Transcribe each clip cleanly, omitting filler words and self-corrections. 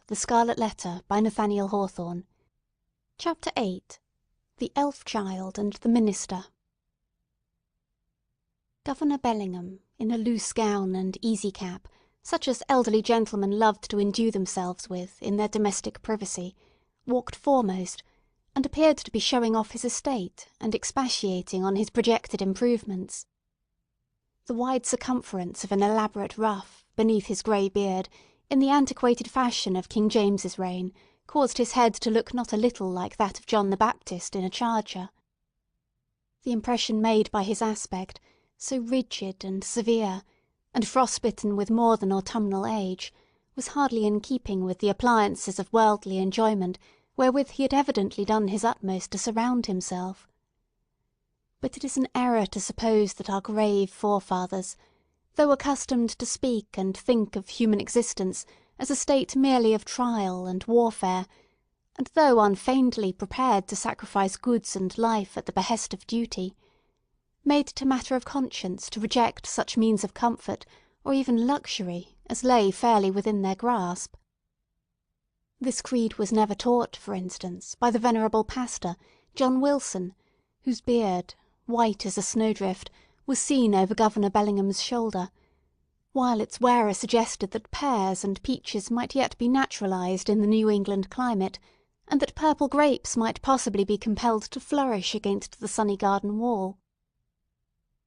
The Scarlet Letter by Nathaniel Hawthorne. Chapter 8. The Elf Child and the Minister. Governor Bellingham, in a loose gown and easy cap, such as elderly gentlemen loved to endue themselves with in their domestic privacy, walked foremost, and appeared to be showing off his estate and expatiating on his projected improvements. The wide circumference of an elaborate ruff beneath his grey beard, in the antiquated fashion of King James's reign, caused his head to look not a little like that of John the Baptist in a charger. The impression made by his aspect, so rigid and severe, and frostbitten with more than autumnal age, was hardly in keeping with the appliances of worldly enjoyment wherewith he had evidently done his utmost to surround himself. But it is an error to suppose that our grave forefathers, though accustomed to speak and think of human existence as a state merely of trial and warfare, and though unfeignedly prepared to sacrifice goods and life at the behest of duty, made it a matter of conscience to reject such means of comfort, or even luxury, as lay fairly within their grasp. This creed was never taught, for instance, by the venerable pastor, John Wilson, whose beard, white as a snowdrift, was seen over Governor Bellingham's shoulder, while its wearer suggested that pears and peaches might yet be naturalised in the New England climate, and that purple grapes might possibly be compelled to flourish against the sunny garden wall.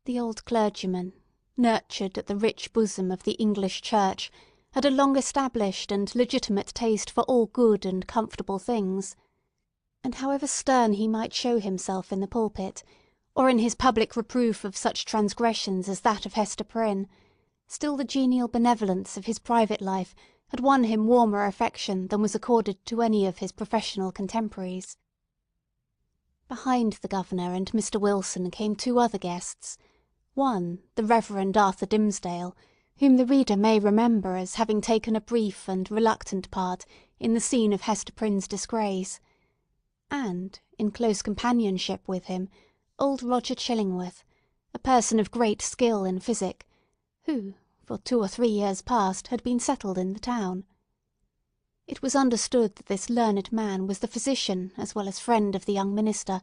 The old clergyman, nurtured at the rich bosom of the English Church, had a long-established and legitimate taste for all good and comfortable things, and however stern he might show himself in the pulpit, or in his public reproof of such transgressions as that of Hester Prynne, still the genial benevolence of his private life had won him warmer affection than was accorded to any of his professional contemporaries. Behind the governor and Mr. Wilson came two other guests. One, the Reverend Mr Dimmesdale, whom the reader may remember as having taken a brief and reluctant part in the scene of Hester Prynne's disgrace, and, in close companionship with him, old Roger Chillingworth, a person of great skill in physic, who, for 2 or 3 years past, had been settled in the town. It was understood that this learned man was the physician as well as friend of the young minister,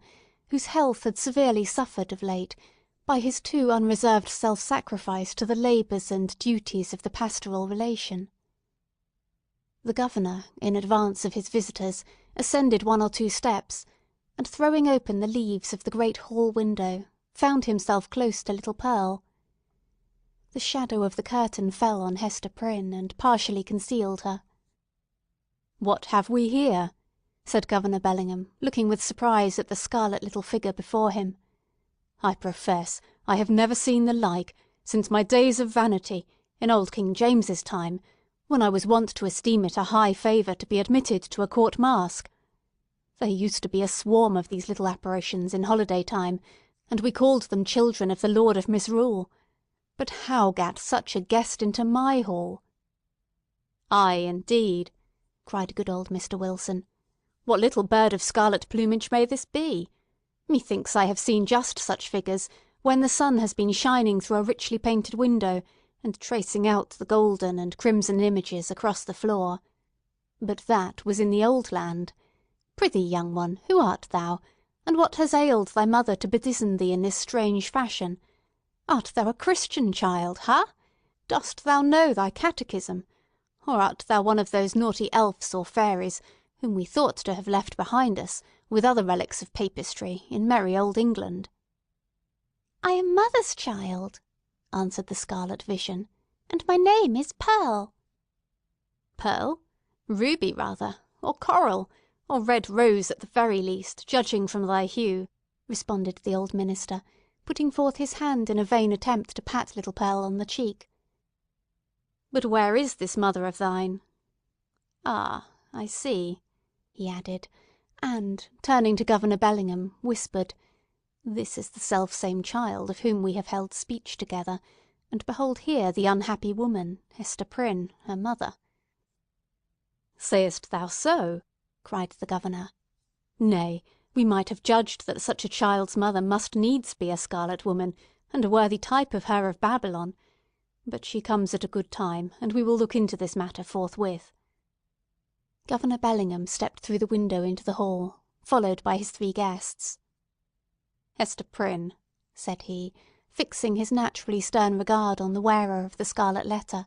whose health had severely suffered of late by his too unreserved self-sacrifice to the labours and duties of the pastoral relation. The governor, in advance of his visitors, ascended 1 or 2 steps, and throwing open the leaves of the great hall window, found himself close to little Pearl. The shadow of the curtain fell on Hester Prynne, and partially concealed her. "What have we here?" said Governor Bellingham, looking with surprise at the scarlet little figure before him. "I profess I have never seen the like since my days of vanity, in old King James's time, when I was wont to esteem it a high favour to be admitted to a court masque. There used to be a swarm of these little apparitions in holiday time, and we called them children of the Lord of Misrule. But how gat such a guest into my hall?" "Ay, indeed!" cried good old Mr. Wilson. "What little bird of scarlet plumage may this be? Methinks I have seen just such figures when the sun has been shining through a richly painted window, and tracing out the golden and crimson images across the floor. But that was in the old land. Prithee, young one, who art thou, and what has ailed thy mother to bedizen thee in this strange fashion? Art thou a Christian child, ha? Dost thou know thy catechism? Or art thou one of those naughty elves or fairies, whom we thought to have left behind us, with other relics of papistry, in merry old England?" "I am mother's child," answered the scarlet vision, "and my name is Pearl." "Pearl? Ruby, rather, or coral, or red rose at the very least, judging from thy hue," responded the old minister, putting forth his hand in a vain attempt to pat little Pearl on the cheek. "But where is this mother of thine? Ah, I see," he added, and, turning to Governor Bellingham, whispered, "This is the selfsame child of whom we have held speech together, and behold here the unhappy woman, Hester Prynne, her mother." "Sayest thou so?" cried the governor. "Nay, we might have judged that such a child's mother must needs be a scarlet woman, and a worthy type of her of Babylon. But she comes at a good time, and we will look into this matter forthwith." Governor Bellingham stepped through the window into the hall, followed by his three guests. "Hester Prynne," said he, fixing his naturally stern regard on the wearer of the scarlet letter,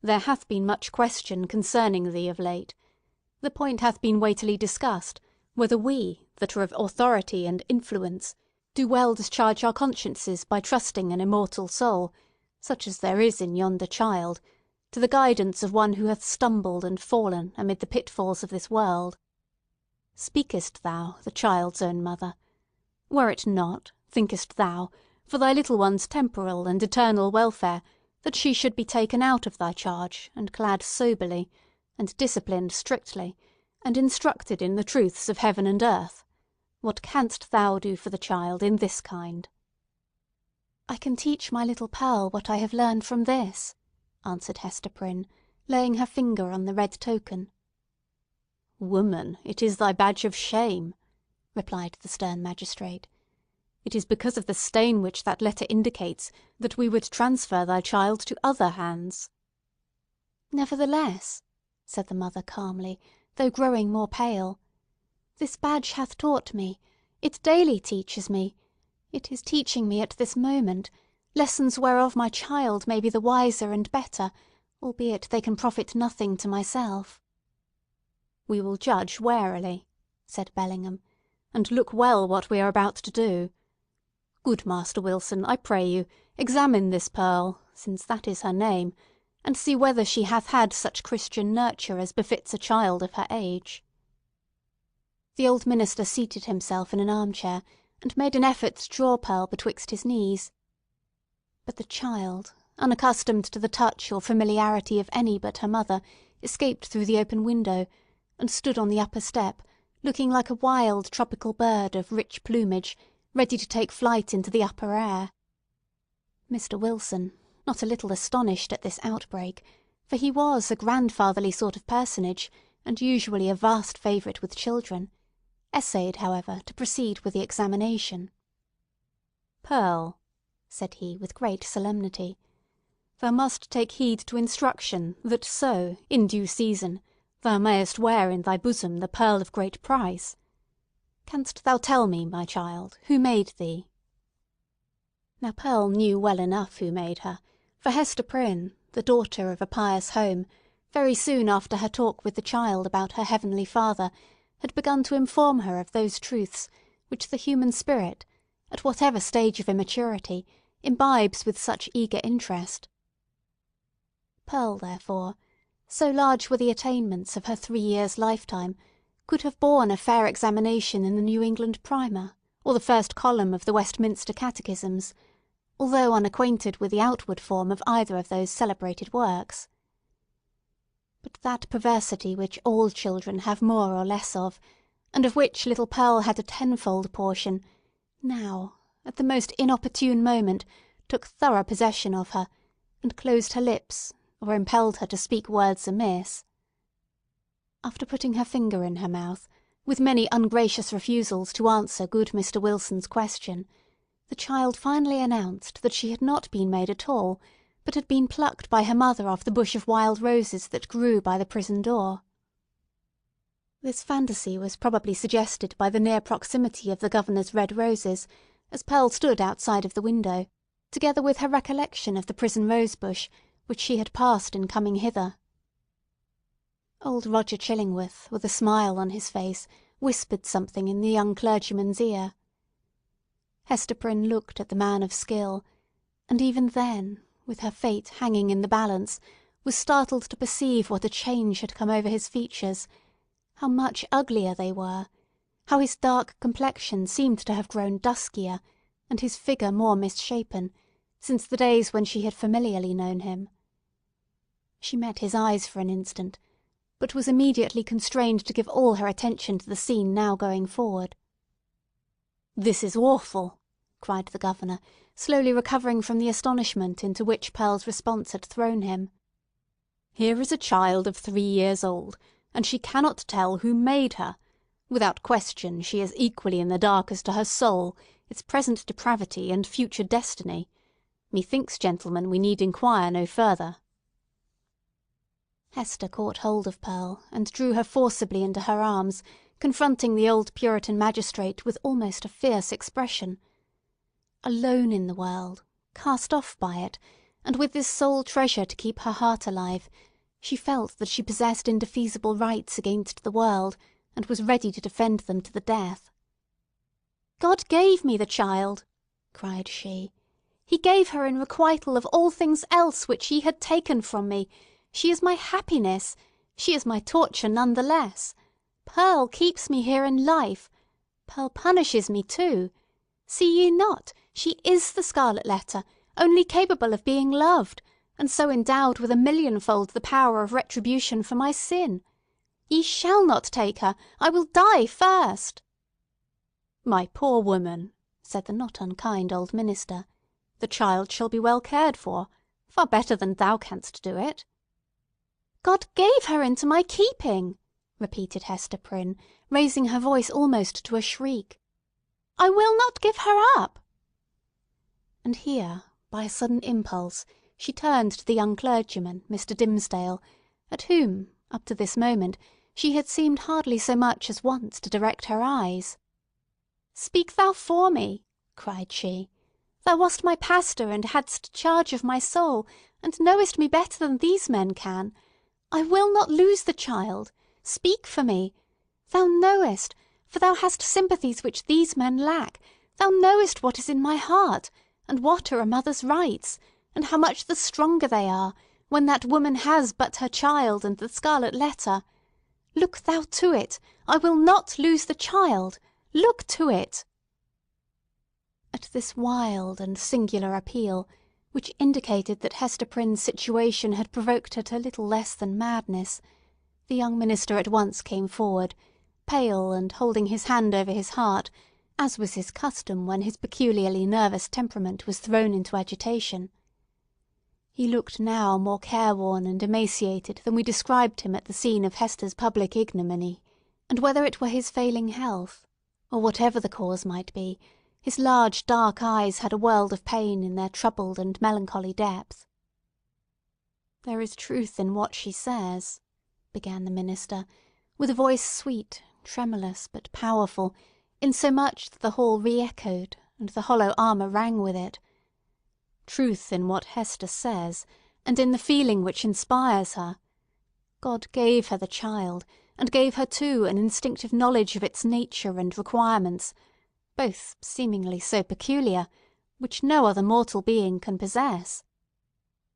"there hath been much question concerning thee of late. The point hath been weightily discussed, whether we, that are of authority and influence, do well discharge our consciences by trusting an immortal soul, such as there is in yonder child, to the guidance of one who hath stumbled and fallen amid the pitfalls of this world. Speakest thou, the child's own mother? Were it not, thinkest thou, for thy little one's temporal and eternal welfare, that she should be taken out of thy charge, and clad soberly, and disciplined strictly, and instructed in the truths of heaven and earth? What canst thou do for the child in this kind?" "I can teach my little Pearl what I have learned from this," answered Hester Prynne, laying her finger on the red token. "Woman, it is thy badge of shame," replied the stern magistrate. "It is because of the stain which that letter indicates that we would transfer thy child to other hands." "Nevertheless," said the mother calmly, though growing more pale, "this badge hath taught me, it daily teaches me, it is teaching me at this moment, lessons whereof my child may be the wiser and better, albeit they can profit nothing to myself." "We will judge warily," said Bellingham, "and look well what we are about to do. Good Master Wilson, I pray you, examine this Pearl, since that is her name, and see whether she hath had such Christian nurture as befits a child of her age." The old minister seated himself in an armchair, and made an effort to draw Pearl betwixt his knees. But the child, unaccustomed to the touch or familiarity of any but her mother, escaped through the open window, and stood on the upper step, looking like a wild tropical bird of rich plumage, ready to take flight into the upper air. Mr. Wilson, not a little astonished at this outbreak, for he was a grandfatherly sort of personage, and usually a vast favourite with children, essayed, however, to proceed with the examination. "Pearl," said he with great solemnity, "thou must take heed to instruction, that so, in due season, thou mayest wear in thy bosom the pearl of great price. Canst thou tell me, my child, who made thee?" Now Pearl knew well enough who made her, for Hester Prynne, the daughter of a pious home, very soon after her talk with the child about her heavenly Father, had begun to inform her of those truths which the human spirit, at whatever stage of immaturity, imbibes with such eager interest. Pearl, therefore, so large were the attainments of her 3 years' lifetime, could have borne a fair examination in the New England Primer, or the first column of the Westminster Catechisms, although unacquainted with the outward form of either of those celebrated works. But that perversity which all children have more or less of, and of which little Pearl had a tenfold portion, now, at the most inopportune moment, took thorough possession of her, and closed her lips, or impelled her to speak words amiss. After putting her finger in her mouth, with many ungracious refusals to answer good Mr. Wilson's question, the child finally announced that she had not been made at all, but had been plucked by her mother off the bush of wild roses that grew by the prison door. This fantasy was probably suggested by the near proximity of the governor's red roses, as Pearl stood outside of the window, together with her recollection of the prison rose-bush, which she had passed in coming hither. Old Roger Chillingworth, with a smile on his face, whispered something in the young clergyman's ear. Hester Prynne looked at the man of skill, and even then, with her fate hanging in the balance, was startled to perceive what a change had come over his features, how much uglier they were, how his dark complexion seemed to have grown duskier, and his figure more misshapen, since the days when she had familiarly known him. She met his eyes for an instant, but was immediately constrained to give all her attention to the scene now going forward. "This is awful!" cried the governor, slowly recovering from the astonishment into which Pearl's response had thrown him. "Here is a child of 3 years old, and she cannot tell who made her. Without question, she is equally in the dark as to her soul, its present depravity, and future destiny. Methinks, gentlemen, we need inquire no further." Hester caught hold of Pearl, and drew her forcibly into her arms, confronting the old Puritan magistrate with almost a fierce expression. Alone in the world, cast off by it, and with this sole treasure to keep her heart alive, she felt that she possessed indefeasible rights against the world, and was ready to defend them to the death. "God gave me the child!" cried she. "He gave her in requital of all things else which He had taken from me. She is my happiness. She is my torture none the less. Pearl keeps me here in life. Pearl punishes me too. See ye not, she is the Scarlet Letter, only capable of being loved, and so endowed with a millionfold the power of retribution for my sin. Ye shall not take her. I will die first." "My poor woman," said the not unkind old minister, "the child shall be well cared for, far better than thou canst do it." "God gave her into my keeping," repeated Hester Prynne, raising her voice almost to a shriek. "I will not give her up!" And here, by a sudden impulse, she turned to the young clergyman, Mr. Dimmesdale, at whom, up to this moment, she had seemed hardly so much as once to direct her eyes. "Speak thou for me!" cried she. "Thou wast my pastor, and hadst charge of my soul, and knowest me better than these men can. I will not lose the child. Speak for me. Thou knowest, for thou hast sympathies which these men lack, thou knowest what is in my heart, and what are a mother's rights, and how much the stronger they are, when that woman has but her child and the Scarlet Letter. Look thou to it! I will not lose the child! Look to it!" At this wild and singular appeal, which indicated that Hester Prynne's situation had provoked her to little less than madness, the young minister at once came forward, pale and holding his hand over his heart, as was his custom when his peculiarly nervous temperament was thrown into agitation. He looked now more careworn and emaciated than we described him at the scene of Hester's public ignominy, and whether it were his failing health, or whatever the cause might be, his large dark eyes had a world of pain in their troubled and melancholy depth. "There is truth in what she says," began the minister, with a voice sweet, tremulous, but powerful, insomuch that the hall re-echoed, and the hollow armour rang with it. "Truth in what Hester says, and in the feeling which inspires her. God gave her the child, and gave her too an instinctive knowledge of its nature and requirements, both seemingly so peculiar, which no other mortal being can possess.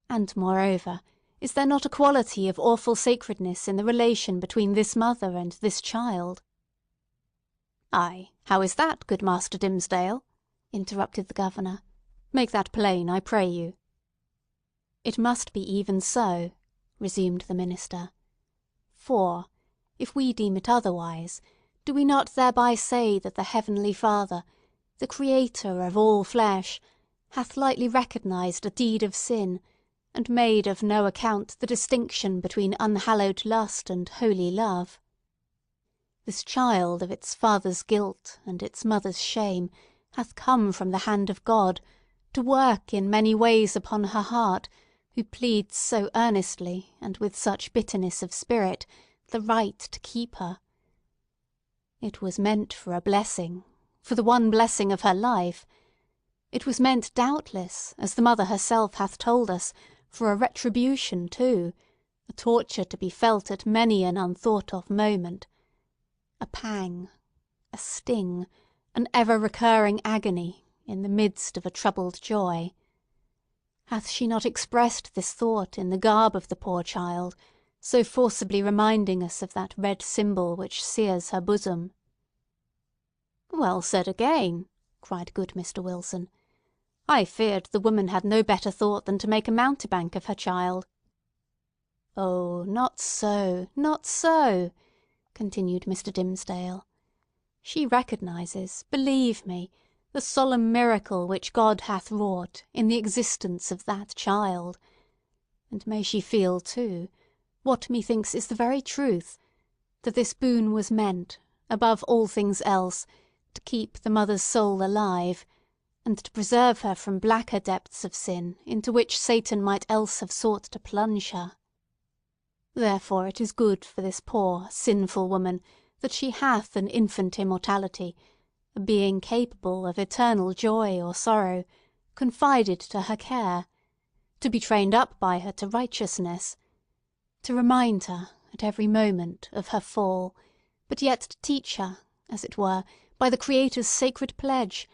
And, moreover, is there not a quality of awful sacredness in the relation between this mother and this child?" "Ay, how is that, good Master Dimmesdale?" interrupted the governor. "Make that plain, I pray you." "It must be even so," resumed the minister. "For, if we deem it otherwise, do we not thereby say that the Heavenly Father, the Creator of all flesh, hath lightly recognised a deed of sin, and made of no account the distinction between unhallowed lust and holy love? This child of its father's guilt and its mother's shame hath come from the hand of God, to work in many ways upon her heart, who pleads so earnestly, and with such bitterness of spirit, the right to keep her. It was meant for a blessing, for the one blessing of her life. It was meant, doubtless, as the mother herself hath told us, for a retribution too, a torture to be felt at many an unthought-of moment, a pang, a sting, an ever-recurring agony, in the midst of a troubled joy. Hath she not expressed this thought in the garb of the poor child, so forcibly reminding us of that red symbol which sears her bosom?" "Well said again!" cried good Mr. Wilson. "I feared the woman had no better thought than to make a mountebank of her child." "Oh, not so, not so!" continued Mr. Dimmesdale. "She recognises, believe me, the solemn miracle which God hath wrought in the existence of that child. And may she feel, too, what methinks is the very truth, that this boon was meant, above all things else, to keep the mother's soul alive, and to preserve her from blacker depths of sin into which Satan might else have sought to plunge her." Therefore it is good for this poor, sinful woman that she hath an infant immortality, a being capable of eternal joy or sorrow, confided to her care, to be trained up by her to righteousness, to remind her, at every moment, of her fall, but yet to teach her, as it were, by the Creator's sacred pledge,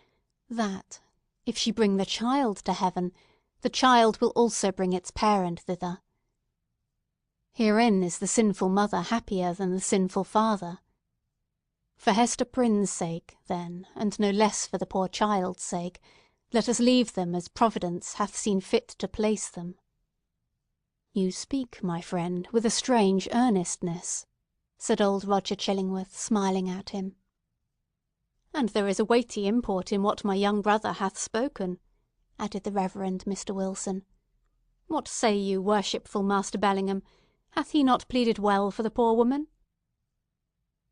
that, if she bring the child to heaven, the child will also bring its parent thither. Herein is the sinful mother happier than the sinful father. For Hester Prynne's sake, then, and no less for the poor child's sake, let us leave them as Providence hath seen fit to place them." "You speak, my friend, with a strange earnestness," said old Roger Chillingworth, smiling at him. "And there is a weighty import in what my young brother hath spoken," added the Reverend Mr. Wilson. "What say you, worshipful Master Bellingham? Hath he not pleaded well for the poor woman?"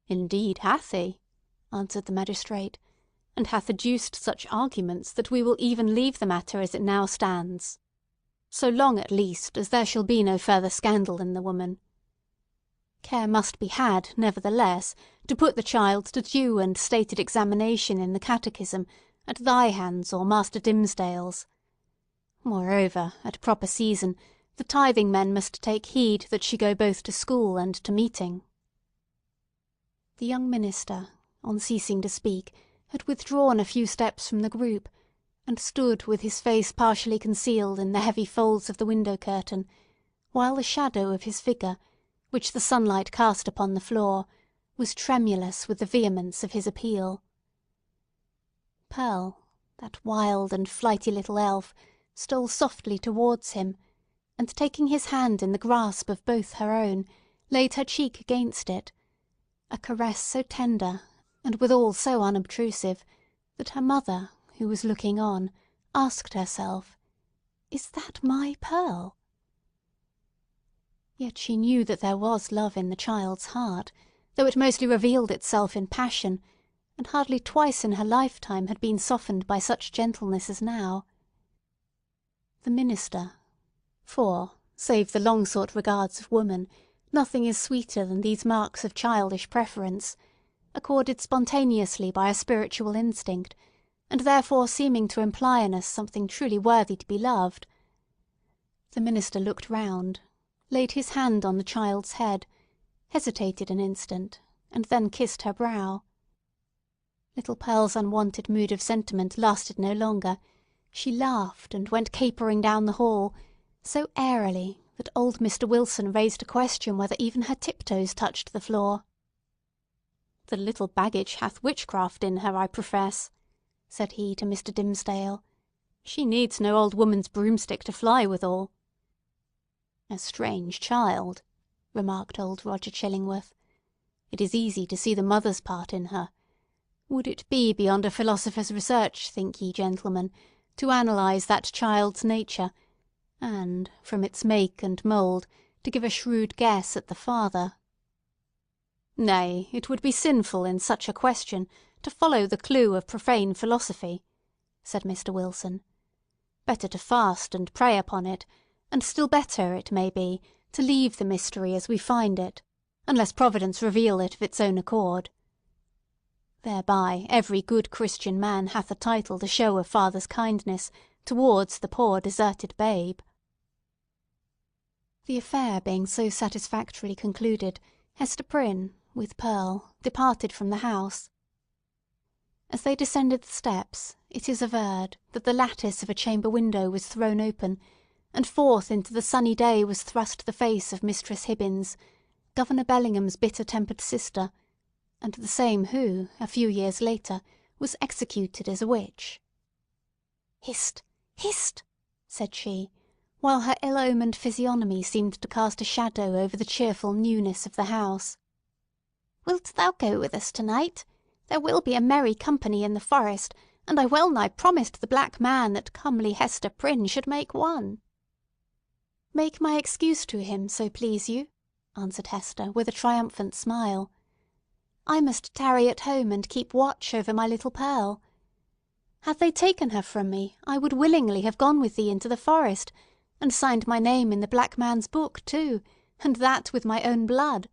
"Indeed hath he," answered the magistrate, "and hath adduced such arguments that we will even leave the matter as it now stands, so long at least as there shall be no further scandal in the woman. Care must be had, nevertheless, to put the child to due and stated examination in the catechism at thy hands or Master Dimmesdale's. Moreover, at proper season, the tithing men must take heed that she go both to school and to meeting." The young minister, on ceasing to speak, had withdrawn a few steps from the group, and stood with his face partially concealed in the heavy folds of the window curtain, while the shadow of his figure, which the sunlight cast upon the floor, was tremulous with the vehemence of his appeal. Pearl, that wild and flighty little elf, stole softly towards him, and taking his hand in the grasp of both her own, laid her cheek against it, a caress so tender, and withal so unobtrusive, that her mother, who was looking on, asked herself, "Is that my Pearl?" Yet she knew that there was love in the child's heart, though it mostly revealed itself in passion, and hardly twice in her lifetime had been softened by such gentleness as now. The minister—for, save the long-sought regards of woman, nothing is sweeter than these marks of childish preference—accorded spontaneously by a spiritual instinct, and therefore seeming to imply in us something truly worthy to be loved. The minister looked round, laid his hand on the child's head, hesitated an instant, and then kissed her brow. Little Pearl's unwonted mood of sentiment lasted no longer. She laughed and went capering down the hall, so airily that old Mr. Wilson raised a question whether even her tiptoes touched the floor. "The little baggage hath witchcraft in her, I profess," said he to Mr. Dimmesdale. "She needs no old woman's broomstick to fly withal." "A strange child," remarked old Roger Chillingworth. "It is easy to see the mother's part in her. Would it be beyond a philosopher's research, think ye, gentlemen, to analyse that child's nature, and, from its make and mould, to give a shrewd guess at the father?" "Nay, it would be sinful in such a question to follow the clue of profane philosophy," said Mr. Wilson. "Better to fast and pray upon it, and still better, it may be, to leave the mystery as we find it, unless Providence reveal it of its own accord. Thereby every good Christian man hath a title to show a father's kindness towards the poor deserted babe." The affair being so satisfactorily concluded, Hester Prynne, with Pearl, departed from the house. As they descended the steps, it is averred that the lattice of a chamber window was thrown open, and forth into the sunny day was thrust the face of Mistress Hibbins, Governor Bellingham's bitter-tempered sister, and the same who, a few years later, was executed as a witch. "Hist! Hist!" said she, while her ill-omened physiognomy seemed to cast a shadow over the cheerful newness of the house. "Wilt thou go with us to-night? There will be a merry company in the forest, and I well-nigh promised the black man that comely Hester Prynne should make one." "Make my excuse to him, so please you," answered Hester, with a triumphant smile. "I must tarry at home and keep watch over my little Pearl. Had they taken her from me, I would willingly have gone with thee into the forest, and signed my name in the black man's book, too, and that with my own blood."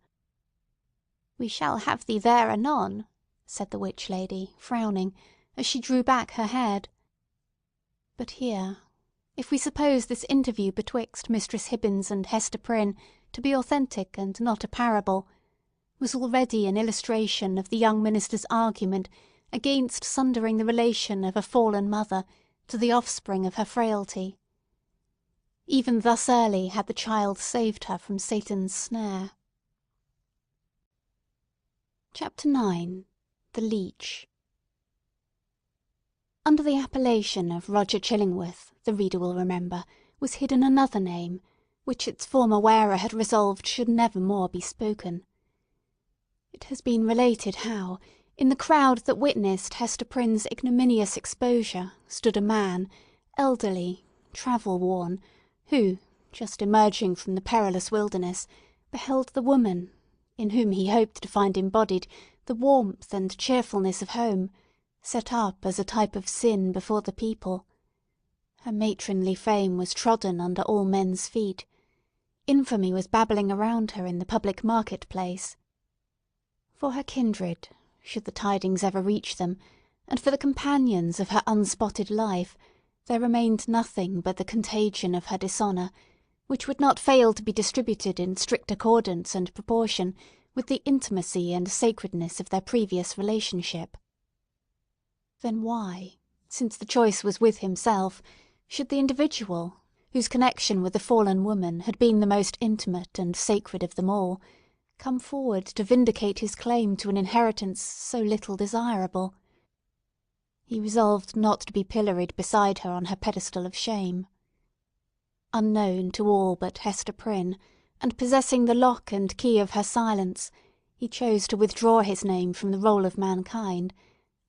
"We shall have thee there anon," said the witch lady, frowning, as she drew back her head. But here, if we suppose this interview betwixt Mistress Hibbins and Hester Prynne to be authentic and not a parable, was already an illustration of the young minister's argument against sundering the relation of a fallen mother to the offspring of her frailty. Even thus early had the child saved her from Satan's snare. Chapter 9. The Leech. Under the appellation of Roger Chillingworth, the reader will remember, was hidden another name, which its former wearer had resolved should never more be spoken. It has been related how, in the crowd that witnessed Hester Prynne's ignominious exposure, stood a man, elderly, travel-worn, who, just emerging from the perilous wilderness, beheld the woman, in whom he hoped to find embodied the warmth and cheerfulness of home, set up as a type of sin before the people. Her matronly fame was trodden under all men's feet. Infamy was babbling around her in the public market-place. For her kindred, should the tidings ever reach them, and for the companions of her unspotted life, there remained nothing but the contagion of her dishonour, which would not fail to be distributed in strict accordance and proportion with the intimacy and sacredness of their previous relationship. Then why, since the choice was with himself, should the individual, whose connection with the fallen woman had been the most intimate and sacred of them all, come forward to vindicate his claim to an inheritance so little desirable? He resolved not to be pilloried beside her on her pedestal of shame. Unknown to all but Hester Prynne, and possessing the lock and key of her silence, he chose to withdraw his name from the roll of mankind,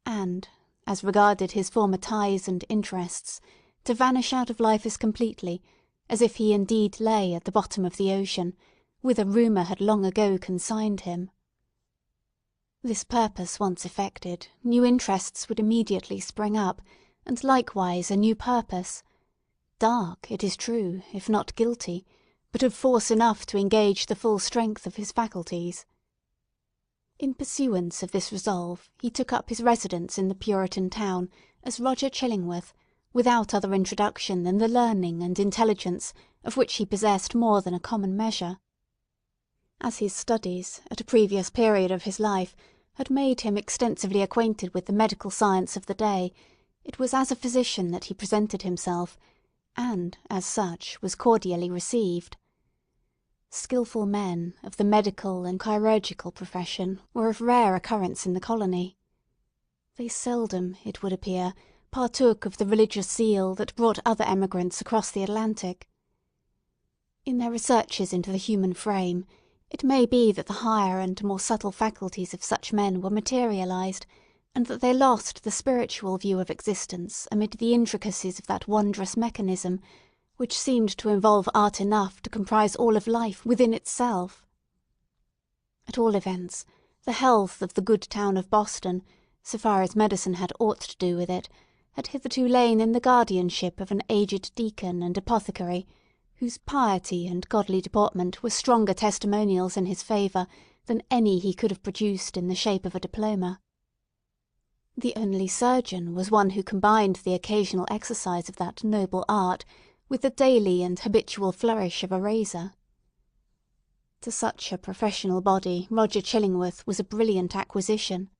and, as regarded his former ties and interests, to vanish out of life as completely as if he indeed lay at the bottom of the ocean, whither rumour had long ago consigned him. This purpose once effected, new interests would immediately spring up, and likewise a new purpose. Dark, it is true, if not guilty, but of force enough to engage the full strength of his faculties. In pursuance of this resolve, he took up his residence in the Puritan town as Roger Chillingworth, without other introduction than the learning and intelligence of which he possessed more than a common measure. As his studies, at a previous period of his life, had made him extensively acquainted with the medical science of the day, it was as a physician that he presented himself, and, as such, was cordially received. Skilful men of the medical and chirurgical profession were of rare occurrence in the colony. They seldom, it would appear, partook of the religious zeal that brought other emigrants across the Atlantic. In their researches into the human frame, it may be that the higher and more subtle faculties of such men were materialized, and that they lost the spiritual view of existence amid the intricacies of that wondrous mechanism, which seemed to involve art enough to comprise all of life within itself. At all events, the health of the good town of Boston, so far as medicine had aught to do with it, had hitherto lain in the guardianship of an aged deacon and apothecary, whose piety and godly deportment were stronger testimonials in his favour than any he could have produced in the shape of a diploma. The only surgeon was one who combined the occasional exercise of that noble art with the daily and habitual flourish of a razor. To such a professional body Roger Chillingworth was a brilliant acquisition.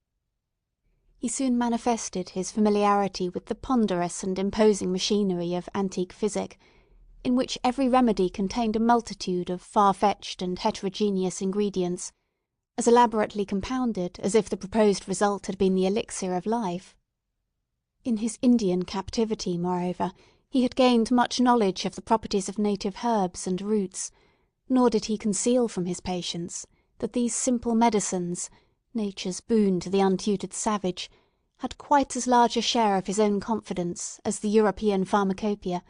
He soon manifested his familiarity with the ponderous and imposing machinery of antique physic, in which every remedy contained a multitude of far-fetched and heterogeneous ingredients, as elaborately compounded as if the proposed result had been the elixir of life. In his Indian captivity, moreover, he had gained much knowledge of the properties of native herbs and roots, nor did he conceal from his patients that these simple medicines, nature's boon to the untutored savage, had quite as large a share of his own confidence as the European pharmacopoeia,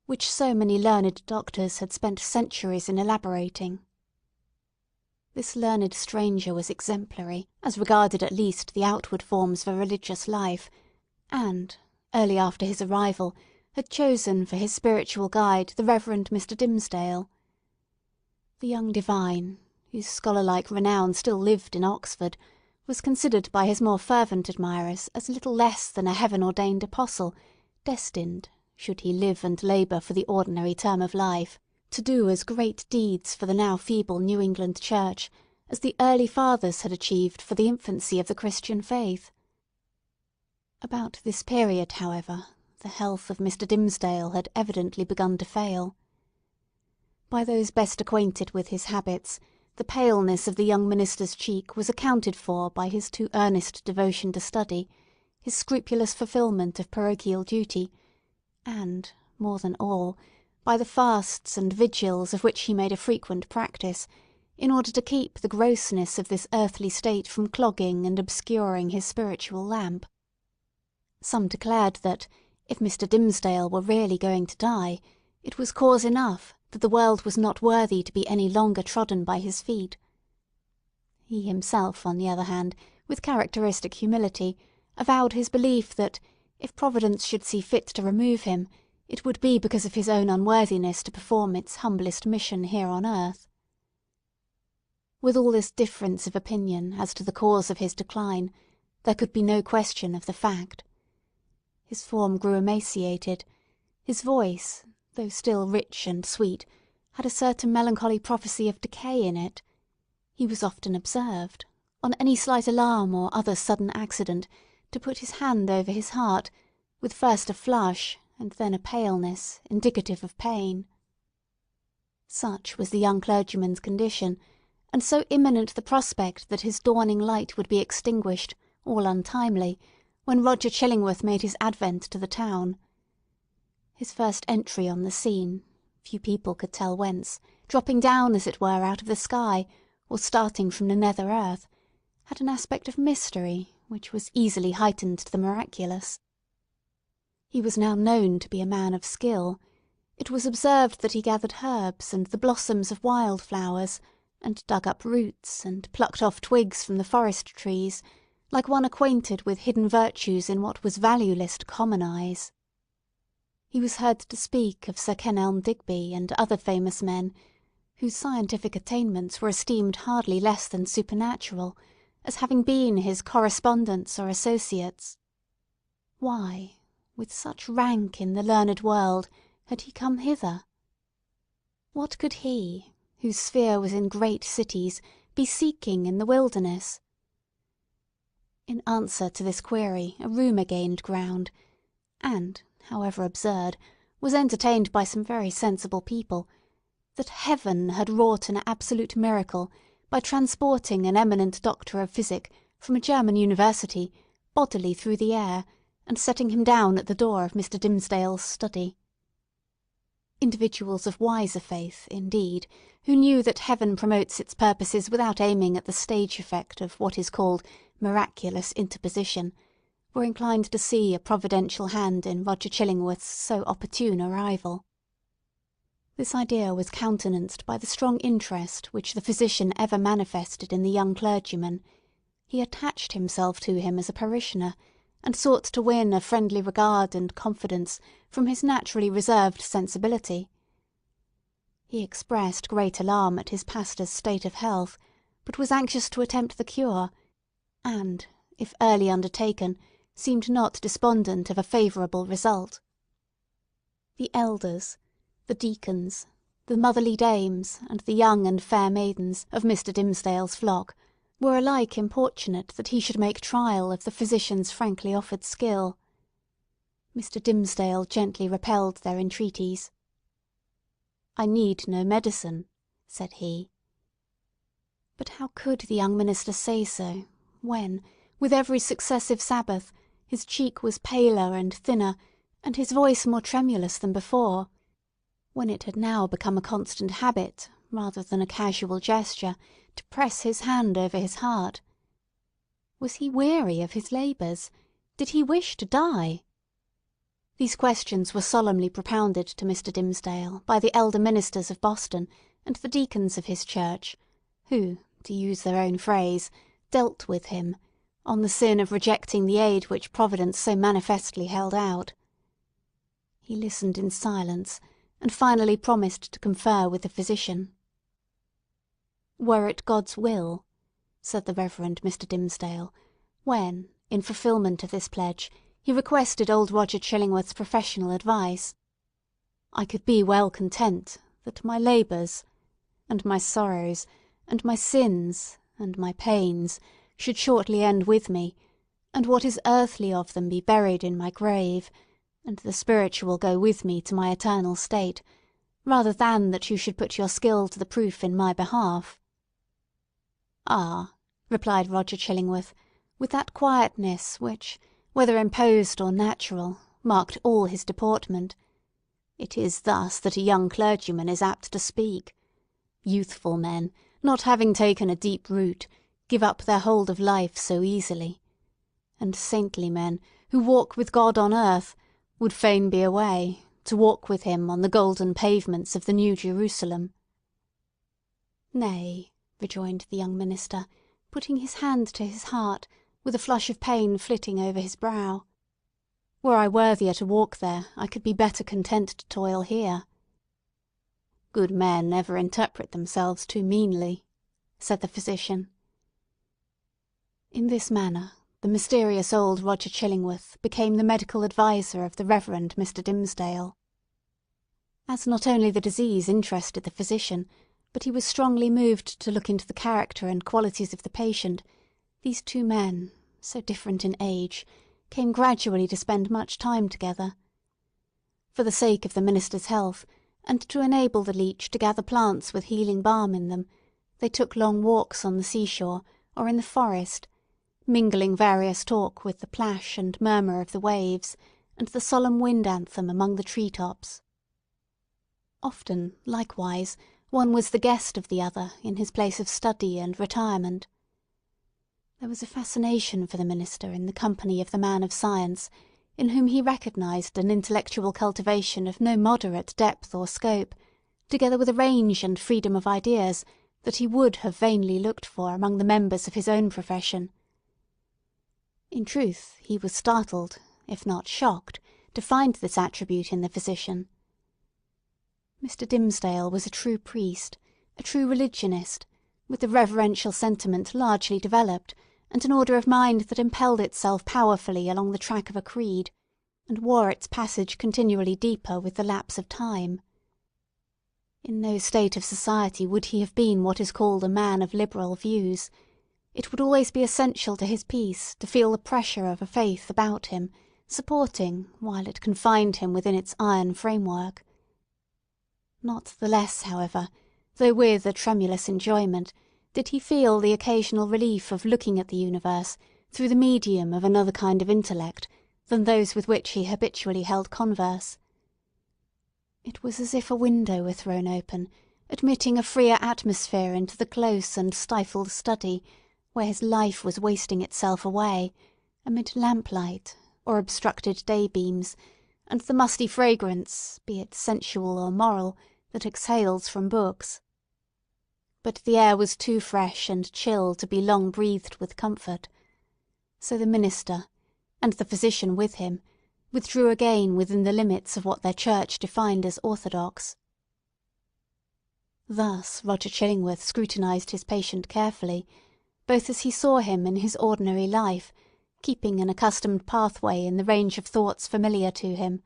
which so many learned doctors had spent centuries in elaborating. This learned stranger was exemplary, as regarded at least the outward forms of a religious life, and, early after his arrival, had chosen for his spiritual guide the Reverend Mr Dimmesdale. The young divine, whose scholar-like renown still lived in Oxford, was considered by his more fervent admirers as little less than a heaven-ordained apostle, destined, should he live and labour for the ordinary term of life, to do as great deeds for the now feeble New England Church as the early fathers had achieved for the infancy of the Christian faith. About this period, however, the health of Mr. Dimmesdale had evidently begun to fail. By those best acquainted with his habits, the paleness of the young minister's cheek was accounted for by his too earnest devotion to study, his scrupulous fulfilment of parochial duty, and, more than all, by the fasts and vigils of which he made a frequent practice, in order to keep the grossness of this earthly state from clogging and obscuring his spiritual lamp. Some declared that, if Mr. Dimmesdale were really going to die, it was cause enough that the world was not worthy to be any longer trodden by his feet. He himself, on the other hand, with characteristic humility, avowed his belief that, if Providence should see fit to remove him, it would be because of his own unworthiness to perform its humblest mission here on earth. With all this difference of opinion as to the cause of his decline, there could be no question of the fact. His form grew emaciated. His voice, though still rich and sweet, had a certain melancholy prophecy of decay in it. He was often observed, on any slight alarm or other sudden accident, to put his hand over his heart, with first a flush, and then a paleness, indicative of pain. Such was the young clergyman's condition, and so imminent the prospect that his dawning light would be extinguished, all untimely, when Roger Chillingworth made his advent to the town. His first entry on the scene, few people could tell whence, dropping down as it were out of the sky, or starting from the nether earth, had an aspect of mystery which was easily heightened to the miraculous. He was now known to be a man of skill. It was observed that he gathered herbs and the blossoms of wild flowers, and dug up roots, and plucked off twigs from the forest trees, like one acquainted with hidden virtues in what was valueless to common eyes. He was heard to speak of Sir Kenelm Digby and other famous men, whose scientific attainments were esteemed hardly less than supernatural, as having been his correspondents or associates. Why, with such rank in the learned world, had he come hither? What could he, whose sphere was in great cities, be seeking in the wilderness? In answer to this query a rumour gained ground, and, however absurd, was entertained by some very sensible people, that Heaven had wrought an absolute miracle by transporting an eminent doctor of physic from a German university bodily through the air, and setting him down at the door of Mr. Dimmesdale's study. Individuals of wiser faith, indeed, who knew that Heaven promotes its purposes without aiming at the stage effect of what is called miraculous interposition, were inclined to see a providential hand in Roger Chillingworth's so opportune arrival. This idea was countenanced by the strong interest which the physician ever manifested in the young clergyman. He attached himself to him as a parishioner, and sought to win a friendly regard and confidence from his naturally reserved sensibility. He expressed great alarm at his pastor's state of health, but was anxious to attempt the cure, and, if early undertaken, seemed not despondent of a favourable result. The elders, the deacons, the motherly dames, and the young and fair maidens of Mr. Dimmesdale's flock were alike importunate that he should make trial of the physician's frankly offered skill. Mr. Dimmesdale gently repelled their entreaties. "I need no medicine," said he. But how could the young minister say so, when, with every successive Sabbath, his cheek was paler and thinner, and his voice more tremulous than before, when it had now become a constant habit, rather than a casual gesture, to press his hand over his heart? Was he weary of his labours? Did he wish to die? These questions were solemnly propounded to Mr. Dimmesdale by the elder ministers of Boston and the deacons of his church, who, to use their own phrase, dealt with him, on the sin of rejecting the aid which Providence so manifestly held out. He listened in silence, and finally promised to confer with the physician. "Were it God's will," said the Reverend Mr. Dimmesdale, when, in fulfilment of this pledge, he requested old Roger Chillingworth's professional advice, "I could be well content that my labours, and my sorrows, and my sins, and my pains, should shortly end with me, and what is earthly of them be buried in my grave, and the spiritual go with me to my eternal state, rather than that you should put your skill to the proof in my behalf." "Ah," replied Roger Chillingworth, with that quietness which, whether imposed or natural, marked all his deportment, "it is thus that a young clergyman is apt to speak. Youthful men, not having taken a deep root, give up their hold of life so easily; and saintly men, who walk with God on earth, would fain be away, to walk with him on the golden pavements of the New Jerusalem." "Nay," rejoined the young minister, putting his hand to his heart, with a flush of pain flitting over his brow, "were I worthier to walk there, I could be better content to toil here." "Good men ever interpret themselves too meanly," said the physician. In this manner the mysterious old Roger Chillingworth became the medical adviser of the Reverend Mr. Dimmesdale. As not only the disease interested the physician, but he was strongly moved to look into the character and qualities of the patient, these two men, so different in age, came gradually to spend much time together. For the sake of the minister's health, and to enable the leech to gather plants with healing balm in them, they took long walks on the seashore, or in the forest, mingling various talk with the plash and murmur of the waves, and the solemn wind anthem among the tree-tops. Often, likewise, one was the guest of the other in his place of study and retirement. There was a fascination for the minister in the company of the man of science, in whom he recognised an intellectual cultivation of no moderate depth or scope, together with a range and freedom of ideas that he would have vainly looked for among the members of his own profession. In truth, he was startled, if not shocked, to find this attribute in the physician. Mr. Dimmesdale was a true priest, a true religionist, with the reverential sentiment largely developed, and an order of mind that impelled itself powerfully along the track of a creed, and wore its passage continually deeper with the lapse of time. In no state of society would he have been what is called a man of liberal views. It would always be essential to his peace to feel the pressure of a faith about him, supporting, while it confined him within its iron framework. Not the less, however, though with a tremulous enjoyment, did he feel the occasional relief of looking at the universe through the medium of another kind of intellect than those with which he habitually held converse. It was as if a window were thrown open, admitting a freer atmosphere into the close and stifled study, where his life was wasting itself away, amid lamplight, or obstructed day-beams, and the musty fragrance, be it sensual or moral, that exhales from books. But the air was too fresh and chill to be long breathed with comfort. So the minister, and the physician with him, withdrew again within the limits of what their church defined as orthodox. Thus Roger Chillingworth scrutinised his patient carefully, both as he saw him in his ordinary life, keeping an accustomed pathway in the range of thoughts familiar to him,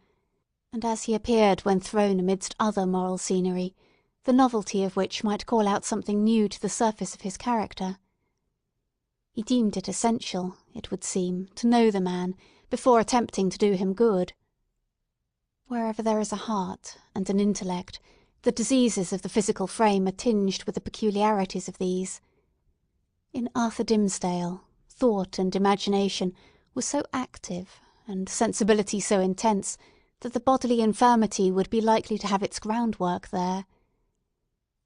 and as he appeared when thrown amidst other moral scenery, the novelty of which might call out something new to the surface of his character. He deemed it essential, it would seem, to know the man, before attempting to do him good. Wherever there is a heart and an intellect, the diseases of the physical frame are tinged with the peculiarities of these. In Arthur Dimmesdale, thought and imagination were so active, and sensibility so intense, that the bodily infirmity would be likely to have its groundwork there.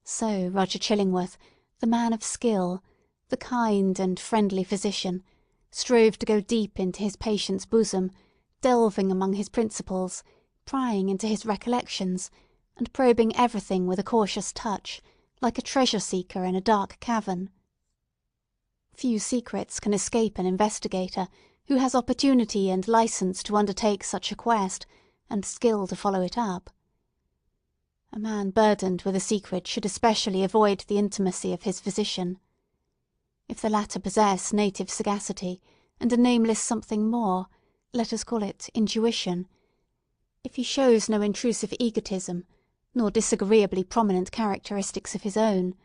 So Roger Chillingworth, the man of skill, the kind and friendly physician, strove to go deep into his patient's bosom, delving among his principles, prying into his recollections, and probing everything with a cautious touch, like a treasure-seeker in a dark cavern. Few secrets can escape an investigator who has opportunity and licence to undertake such a quest, and skill to follow it up. A man burdened with a secret should especially avoid the intimacy of his physician. If the latter possess native sagacity, and a nameless something more, let us call it intuition; if he shows no intrusive egotism, nor disagreeably prominent characteristics of his own;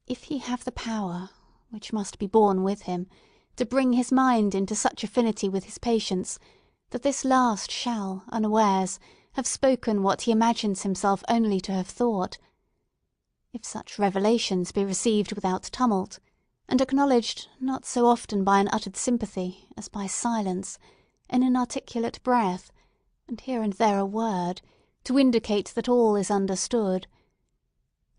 if he have the power, which must be born with him, to bring his mind into such affinity with his patient's, that this last shall, unawares, have spoken what he imagines himself only to have thought; if such revelations be received without tumult, and acknowledged not so often by an uttered sympathy as by silence, an inarticulate breath, and here and there a word, to indicate that all is understood;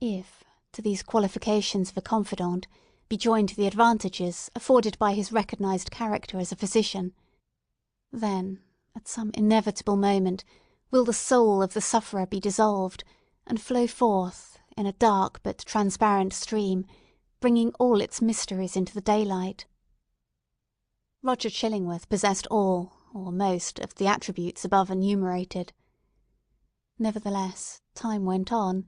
if, to these qualifications of a confidant, be joined the advantages afforded by his recognised character as a physician, then, at some inevitable moment, will the soul of the sufferer be dissolved, and flow forth, in a dark but transparent stream, bringing all its mysteries into the daylight. Roger Chillingworth possessed all, or most, of the attributes above enumerated. Nevertheless, time went on;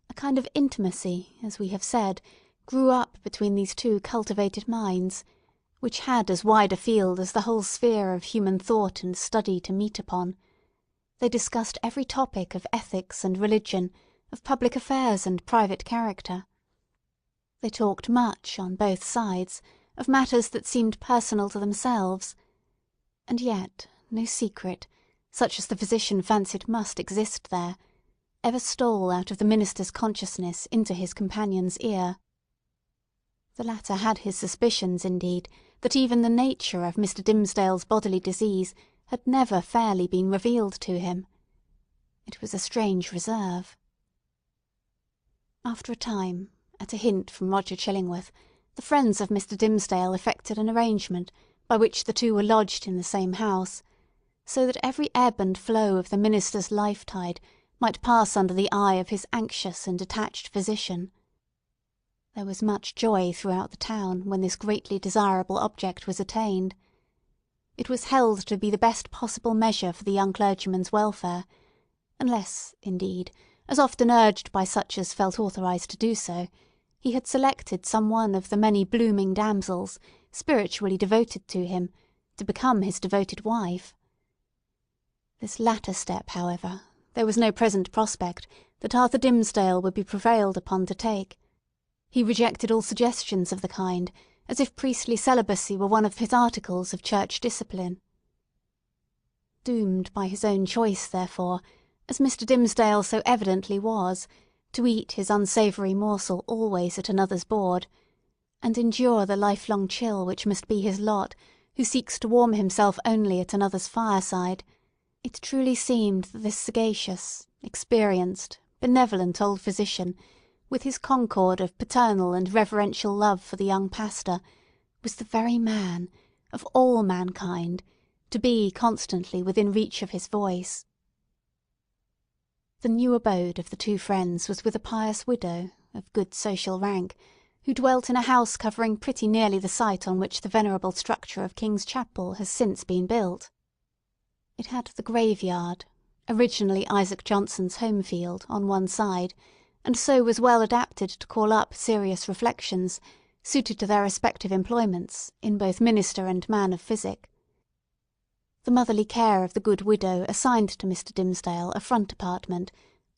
a kind of intimacy, as we have said, grew up between these two cultivated minds, which had as wide a field as the whole sphere of human thought and study to meet upon. They discussed every topic of ethics and religion, of public affairs and private character. They talked much, on both sides, of matters that seemed personal to themselves; and yet no secret, such as the physician fancied must exist there, ever stole out of the minister's consciousness into his companion's ear. The latter had his suspicions, indeed, that even the nature of Mr. Dimmesdale's bodily disease had never fairly been revealed to him. It was a strange reserve. After a time, at a hint from Roger Chillingworth, the friends of Mr. Dimmesdale effected an arrangement by which the two were lodged in the same house, so that every ebb and flow of the minister's life-tide might pass under the eye of his anxious and attached physician. There was much joy throughout the town when this greatly desirable object was attained. It was held to be the best possible measure for the young clergyman's welfare, unless, indeed, as often urged by such as felt authorised to do so, he had selected some one of the many blooming damsels, spiritually devoted to him, to become his devoted wife. This latter step, however, there was no present prospect that Arthur Dimmesdale would be prevailed upon to take. He rejected all suggestions of the kind, as if priestly celibacy were one of his articles of church discipline. Doomed by his own choice, therefore, as Mr. Dimmesdale so evidently was, to eat his unsavoury morsel always at another's board, and endure the lifelong chill which must be his lot who seeks to warm himself only at another's fireside, it truly seemed that this sagacious, experienced, benevolent old physician, with his concord of paternal and reverential love for the young pastor, was the very man, of all mankind, to be constantly within reach of his voice. The new abode of the two friends was with a pious widow, of good social rank, who dwelt in a house covering pretty nearly the site on which the venerable structure of King's Chapel has since been built. It had the graveyard, originally Isaac Johnson's home field, on one side, and so was well adapted to call up serious reflections, suited to their respective employments, in both minister and man of physic. The motherly care of the good widow assigned to Mr. Dimmesdale a front apartment,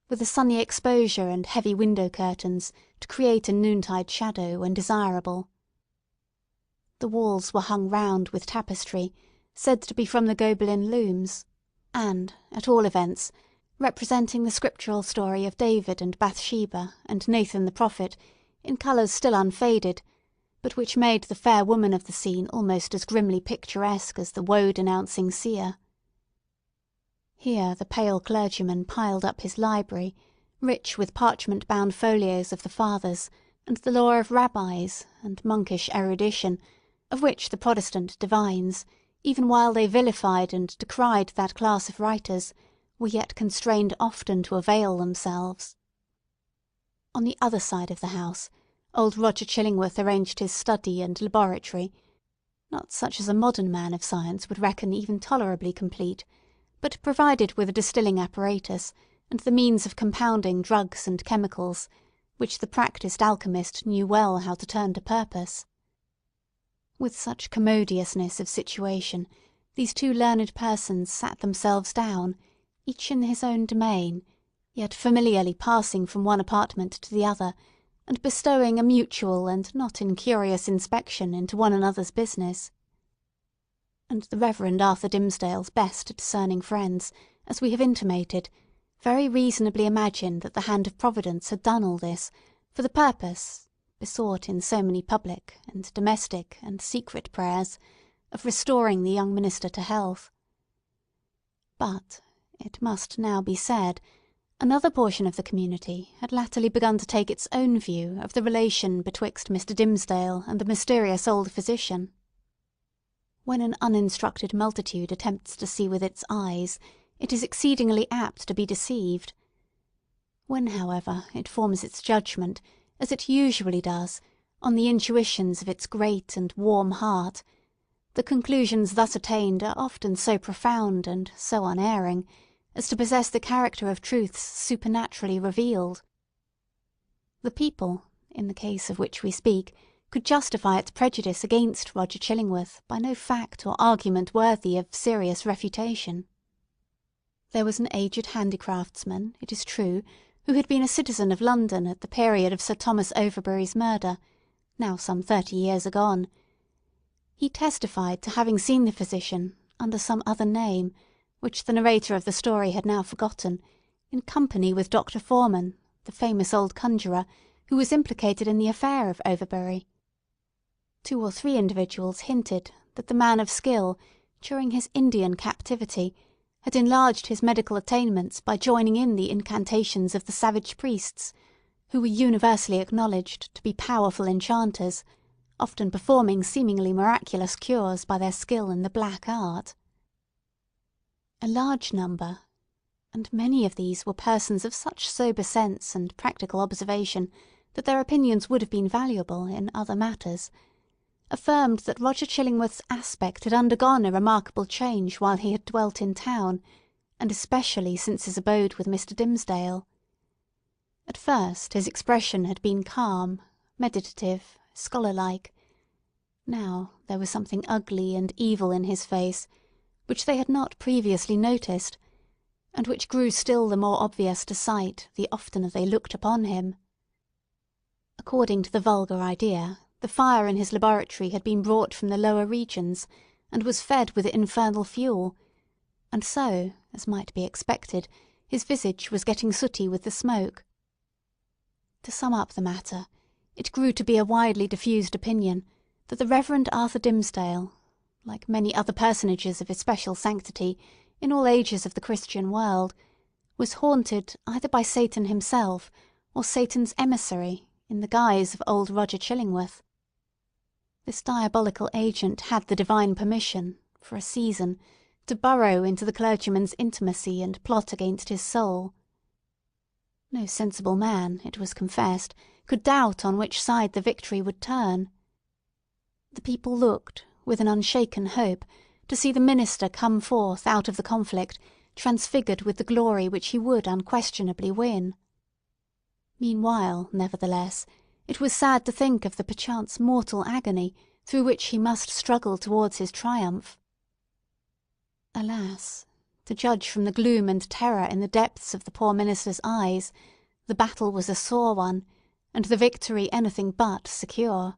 with a sunny exposure and heavy window curtains to create a noontide shadow when desirable. The walls were hung round with tapestry, said to be from the Gobelin looms, and, at all events, representing the scriptural story of David and Bathsheba and Nathan the prophet, in colours still unfaded, but which made the fair woman of the scene almost as grimly picturesque as the woe-denouncing seer. Here the pale clergyman piled up his library, rich with parchment-bound folios of the Fathers, and the lore of rabbis, and monkish erudition, of which the Protestant divines, even while they vilified and decried that class of writers, were yet constrained often to avail themselves. On the other side of the house, old Roger Chillingworth arranged his study and laboratory, not such as a modern man of science would reckon even tolerably complete, but provided with a distilling apparatus, and the means of compounding drugs and chemicals, which the practised alchemist knew well how to turn to purpose. With such commodiousness of situation, these two learned persons sat themselves down, each in his own domain, yet familiarly passing from one apartment to the other, and bestowing a mutual and not incurious inspection into one another's business. And the Reverend Arthur Dimmesdale's best discerning friends, as we have intimated, very reasonably imagined that the hand of Providence had done all this for the purpose, besought in so many public and domestic and secret prayers, of restoring the young minister to health. But, it must now be said, another portion of the community had latterly begun to take its own view of the relation betwixt Mr. Dimmesdale and the mysterious old physician. When an uninstructed multitude attempts to see with its eyes, it is exceedingly apt to be deceived. When, however, it forms its judgment, as it usually does, on the intuitions of its great and warm heart, the conclusions thus attained are often so profound and so unerring as to possess the character of truths supernaturally revealed. The people, in the case of which we speak, could justify its prejudice against Roger Chillingworth by no fact or argument worthy of serious refutation. There was an aged handicraftsman, it is true, who had been a citizen of London at the period of Sir Thomas Overbury's murder, now some 30 years agone. He testified to having seen the physician, under some other name, which the narrator of the story had now forgotten, in company with Dr. Foreman, the famous old conjurer, who was implicated in the affair of Overbury. 2 or 3 individuals hinted that the man of skill, during his Indian captivity, had enlarged his medical attainments by joining in the incantations of the savage priests, who were universally acknowledged to be powerful enchanters, often performing seemingly miraculous cures by their skill in the black art. A large number, and many of these were persons of such sober sense and practical observation that their opinions would have been valuable in other matters, affirmed that Roger Chillingworth's aspect had undergone a remarkable change while he had dwelt in town, and especially since his abode with Mr. Dimmesdale. At first his expression had been calm, meditative, scholar-like. Now there was something ugly and evil in his face, which they had not previously noticed, and which grew still the more obvious to sight the oftener they looked upon him. According to the vulgar idea, the fire in his laboratory had been brought from the lower regions, and was fed with infernal fuel, and so, as might be expected, his visage was getting sooty with the smoke. To sum up the matter, it grew to be a widely diffused opinion that the Reverend Arthur Dimmesdale, like many other personages of especial sanctity in all ages of the Christian world, was haunted either by Satan himself or Satan's emissary in the guise of old Roger Chillingworth. This diabolical agent had the divine permission, for a season, to burrow into the clergyman's intimacy and plot against his soul. No sensible man, it was confessed, could doubt on which side the victory would turn. The people looked, with an unshaken hope, to see the minister come forth out of the conflict, transfigured with the glory which he would unquestionably win. Meanwhile, nevertheless, it was sad to think of the perchance mortal agony through which he must struggle towards his triumph. Alas! To judge from the gloom and terror in the depths of the poor minister's eyes, the battle was a sore one, and the victory anything but secure.